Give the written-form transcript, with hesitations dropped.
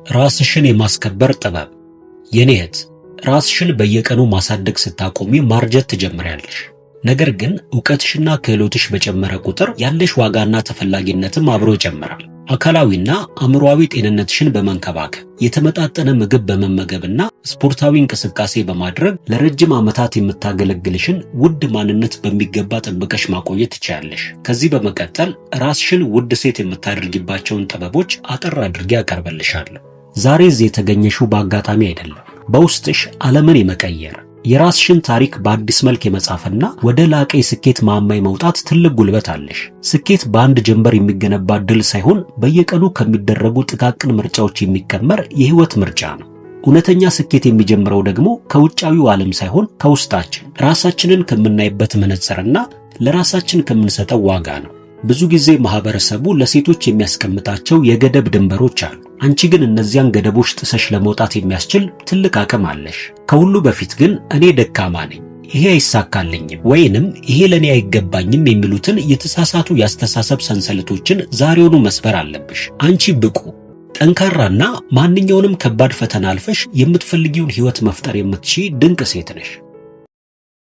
ራስሽን የማስከበር ጥበብ። የኔ እህት፣ ራስሽን በየቀኑ ማሳደግ ስታቆሚ ማርጀት ትጀምሪያለሽ። ነገር ግን ዕውቀትሽና ክህሎትሽ በጨመረ ቁጥር ያለሽ ዋጋና ተፈላጊነትም አብሮ ይጨምራል። አካላዊና አእምሮአዊ ጤንነትሽን በመንከባከብ የተመጣጠነ ምግብ በመመገብና ስፖርታዊ እንቅስቃሴ በማድረግ ለረጅም ዓመታት የምታገለግልሽን ውድ ማንነት በሚገባ ጠብቀሽ ማቆየት ትችያለሽ። ከዚህ በመቀጠል ራስሽን ውድ ሴት የምታደርጊባቸውን ጥበቦች አጠር አድርጌ አቀርብልሻለሁ። ዛሬ እዚህ የተገኘሽው በአጋጣሚ አይደለም። በውስጥሽ ዓለምን የመቀየር የራስሽን ታሪክ በአዲስ መልክ የመጻፍና ወደ ላቀ የስኬት ማማ መውጣት ትልቅ ጉልበት አለሽ። ስኬት በአንድ ጀንበር የሚገነባ ድል ሳይሆን በየቀኑ ከሚደረጉ ጥቃቅን ምርጫዎች የሚከመር የህይወት ምርጫ ነው። እውነተኛ ስኬት የሚጀምረው ደግሞ ከውጫዊው ዓለም ሳይሆን ከውስጣችን ራሳችንን ከምናይበት መነጽርና ለራሳችን ከምንሰጠው ዋጋ ነው። ብዙ ጊዜ ማህበረሰቡ ለሴቶች የሚያስቀምጣቸው የገደብ ድንበሮች አሉ። አንቺ ግን እነዚያን ገደቦች ጥሰሽ ለመውጣት የሚያስችል ትልቅ አቅም አለሽ። ከሁሉ በፊት ግን እኔ ደካማ ነኝ፣ ይሄ አይሳካልኝም፣ ወይንም ይሄ ለኔ አይገባኝም የሚሉትን የተሳሳቱ ያስተሳሰብ ሰንሰለቶችን ዛሬውኑ መስበር አለብሽ። አንቺ ብቁ፣ ጠንካራና ማንኛውንም ከባድ ፈተና አልፈሽ የምትፈልጊውን ህይወት መፍጠር የምትችይ ድንቅ ሴት ነሽ።